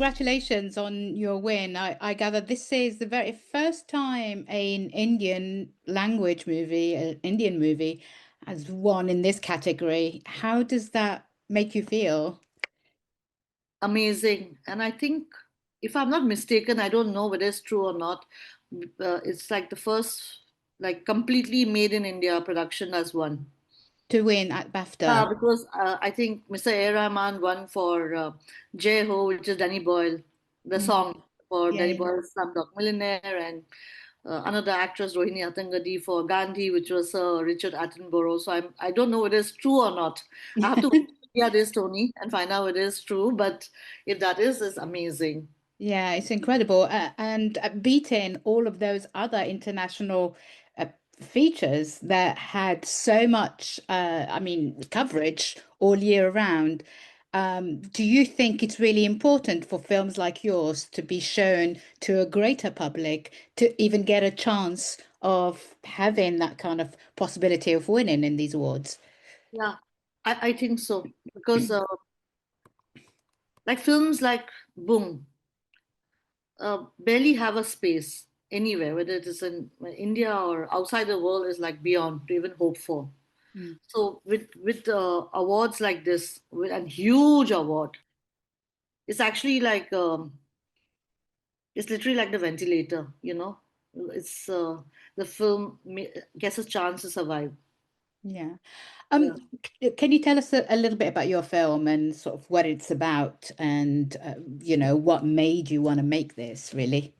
congratulations on your win. I gather this is the very first time an Indian language movie, an Indian movie, has won in this category. How does that make you feel? Amazing. And I think, if I'm not mistaken, I don't know whether it's true or not. It's like the first, like completely made in India production as one. To win at BAFTA. Because I think Mr. A. Rahman won for Jai Ho, which is Danny Boyle, the Mm, song for yeah, Danny yeah. Boyle's Slumdog Millionaire, and another actress, Rohini Attangadi, for Gandhi, which was Richard Attenborough. So I don't know whether it's true or not. I have to Wikipedia this, Tony, and find out whether it's true. But if that is, it's amazing. Yeah, it's incredible. And beating all of those other international uh, features that had so much, I mean, coverage all year round. Do you think it's really important for films like yours to be shown to a greater public to even get a chance of having that kind of possibility of winning in these awards? Yeah, I think so. Because like films like Boom barely have a space anywhere, whether it is in India or outside the world, is like beyond to even hope for. Mm. So with awards like this, with a huge award, it's actually like it's literally like the ventilator. It's the film gets a chance to survive. Yeah. Yeah. Can you tell us a little bit about your film and sort of what it's about and what made you want to make this, really?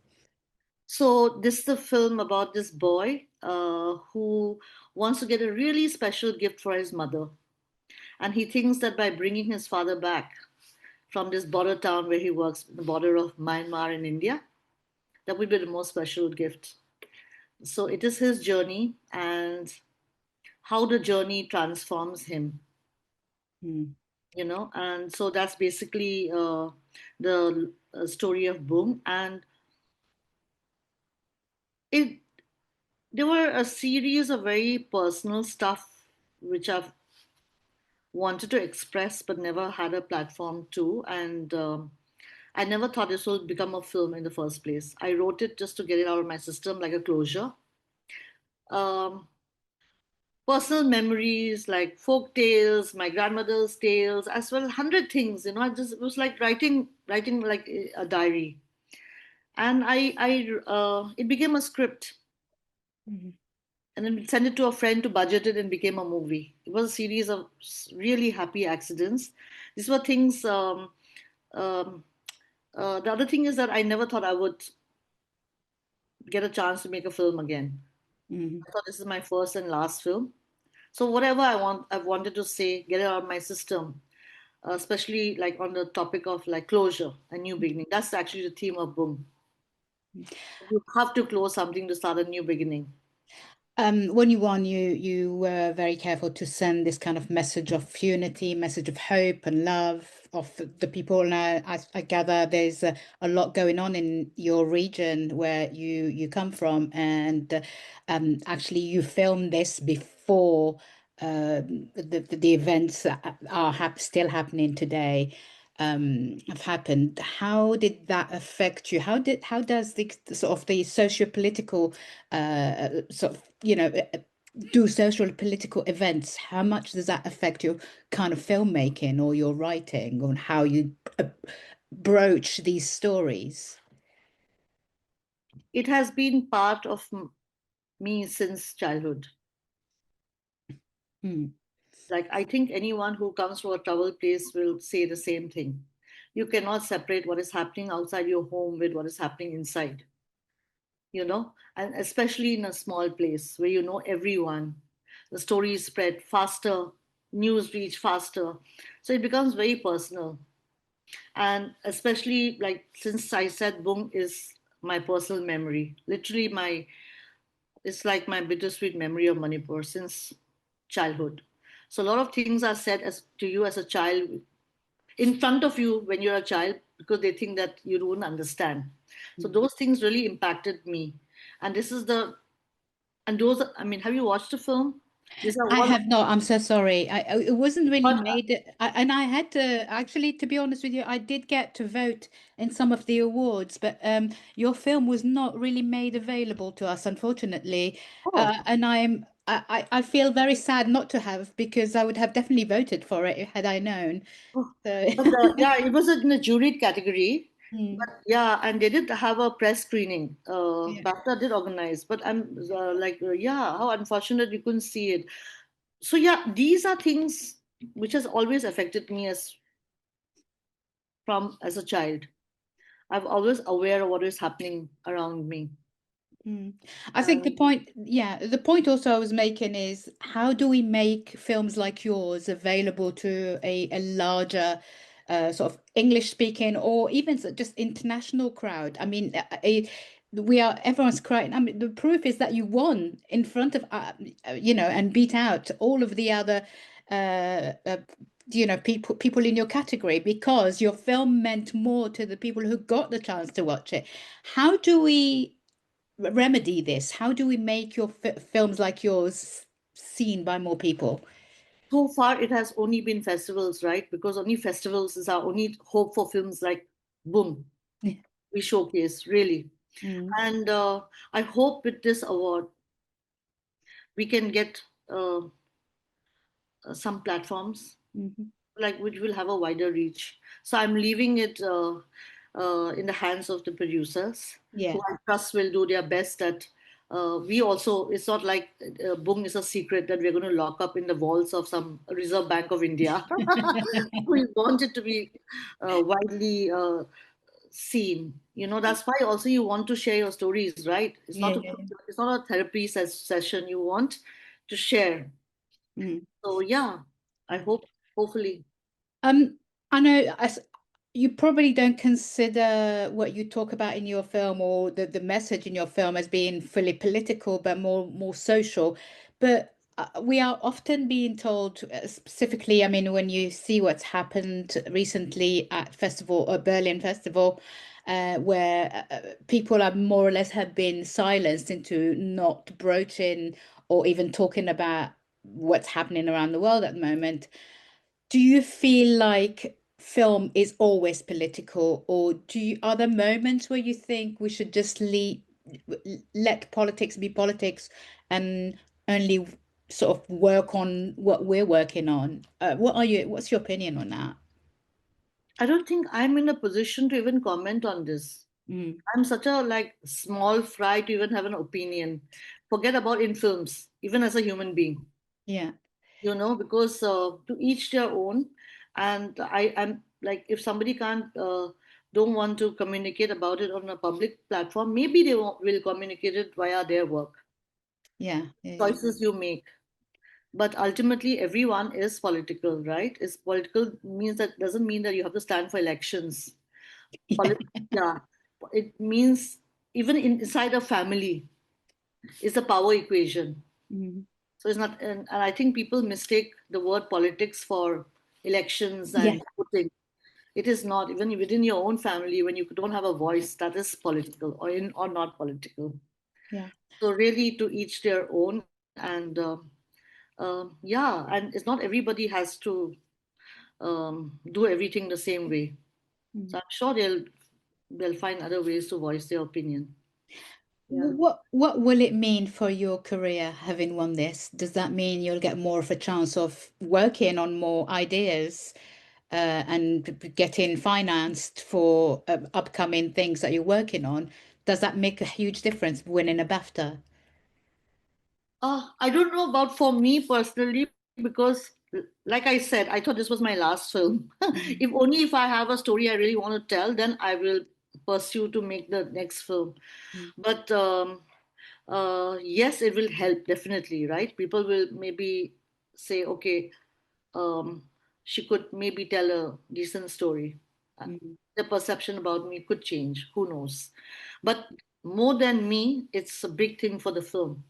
So this is a film about this boy who wants to get a really special gift for his mother, and he thinks that by bringing his father back from this border town where he works, the border of Myanmar and India, that would be the most special gift. So it is his journey and how the journey transforms him, Mm. and so that's basically the story of Boom. And it there were a series of very personal stuff which I've wanted to express but never had a platform to. And I never thought this would become a film in the first place. I wrote it just to get it out of my system, like a closure. Um, Personal memories like folk tales, my grandmother's tales, as well 100 things. I just it was like writing like a diary, and it became a script, Mhm. and then sent it to a friend to budget it and became a movie. It was a series of really happy accidents. These were things. Um, the other thing is that I never thought I would get a chance to make a film again. Mhm. I thought this is my first and last film. So whatever I've wanted to say, get it out of my system, especially like on the topic of like closure, a new beginning. That's actually the theme of Boom. You have to close something to start a new beginning. When you won, you were very careful to send this kind of message of unity, message of hope and love of the people. Now, I gather there's a lot going on in your region where you come from, and actually you filmed this before the events that are still happening today have happened. How did that affect you? How does the sort of the socio-political sort of do social political events? How much does that affect your kind of filmmaking or your writing on how you broach these stories? It has been part of me since childhood. Hmm. Like I think anyone who comes to a troubled place will say the same thing. You cannot separate what is happening outside your home with what is happening inside. And especially in a small place where you know everyone, the stories spread faster, news reach faster, so it becomes very personal. And especially like since I said Bung is my personal memory, literally my it's like my bittersweet memory of Manipur since childhood. So a lot of things are said as to you as a child in front of you when you're a child because they think that you don't understand. So those things really impacted me. And this is the and those I mean, have you watched the film? These are I one of have not. I'm so sorry. It wasn't really but made, and I had to actually, to be honest with you, I did get to vote in some of the awards, but your film was not really made available to us, unfortunately. oh, I feel very sad not to have because I would have definitely voted for it had I known. oh. So But yeah, it was in the juried category. mm, But yeah, and they did have a press screening. yeah. BAFTA did organize, but I'm yeah, how unfortunate we couldn't see it. So yeah, these are things which has always affected me as a child. I'm always aware of what is happening around me. Mm. I think the And point, yeah, the point also I was making is how do we make films like yours available to a larger sort of English speaking or even just international crowd? I mean, we are everyone's crying. I mean, the proof is that you won in front of and beat out all of the other uh, uh, people in your category because your film meant more to the people who got the chance to watch it. How do we remedy this? How do we make your films like yours seen by more people? so far, it has only been festivals, right? Because only festivals is our only hope for films like Boom. Yeah. We showcase, really. Mm, And I hope with this award, we can get some platforms mhm. like which will have a wider reach. So I'm leaving it in the hands of the producers, who Yeah. I trust will do their best. That we also, it's not like Bung is a secret that we're going to lock up in the vaults of some Reserve Bank of India. We want it to be widely seen. That's why also you want to share your stories, right? It's Yeah, not yeah, yeah. it's not a therapy session. You want to share. Mm. So yeah, I hope, hopefully. Um, I know you probably don't consider what you talk about in your film or the message in your film as being fully political, but more social. But we are often being told, specifically, I mean, when you see what's happened recently at Berlin Festival, where people are more or less have been silenced into not broaching or even talking about what's happening around the world at the moment. Do you feel like film is always political, or are there moments where you think we should just let politics be politics and only sort of work on what we're working on? What's your opinion on that? I don't think I'm in a position to even comment on this. Mm, I'm such a like small fry to even have an opinion. Forget about in films, even as a human being, yeah, because to each their own. And I'm like, if somebody don't want to communicate about it on a public platform, maybe they will communicate it via their work, yeah, yeah, yeah. choices you make. But ultimately, everyone is political, right? Is political means that doesn't mean that you have to stand for elections. Polit- yeah, it means even inside a family is a power equation. Mm, So it's not, and I think people mistake the word politics for elections yeah, and voting. It is not. Even within your own family, when you don't have a voice, that is political or not political. yeah. So really, to each their own, and yeah, and it's not everybody has to do everything the same way. Mm. So I'm sure they'll find other ways to voice their opinion. Yeah. What will it mean for your career having won this? Does that mean you'll get more of a chance of working on more ideas and getting financed for upcoming things that you're working on? Does that make a huge difference winning a BAFTA? I don't know about for me personally because, like I said, I thought this was my last film. Mm, If only if I have a story I really want to tell, then I will pursue to make the next film. mm, But yes, it will help definitely, right? People will maybe say, okay, um, she could maybe tell a decent story. Uh, mm. The perception about me could change. Who knows? But more than me, it's a big thing for the film.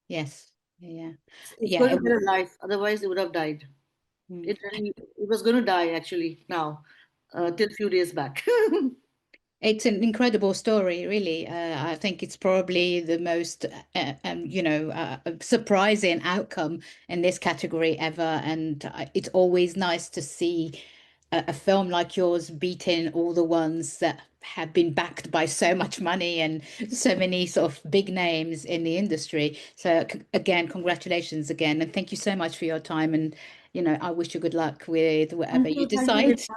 Yes. Yeah. It's Yeah. going to get a life, otherwise it would have died. Mm. It was going to die actually now, till few days back. It's an incredible story, really. I think it's probably the most, surprising outcome in this category ever. And it's always nice to see a film like yours beating all the ones that have been backed by so much money and so many sort of big names in the industry. So again, congratulations again, and thank you so much for your time. And I wish you good luck with whatever you Thank you, decide Rita.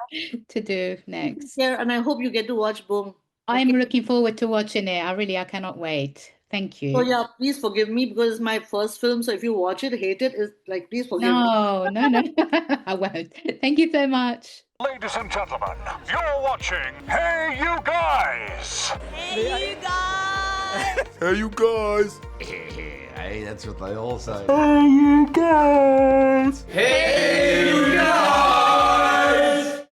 to do Take next. care, and I hope you get to watch Boom. I'm Okay. looking forward to watching it. I cannot wait. Thank So you. yeah, please forgive me because it's my first film. So if you watch it, hate it, is like please forgive me. No, no, no, I won't. Thank you so much. Ladies and gentlemen, you're watching Hey You Guys! Hey, you guys! Hey, you guys! Hey, that's what they all say. Hey, you guys! Hey, you guys!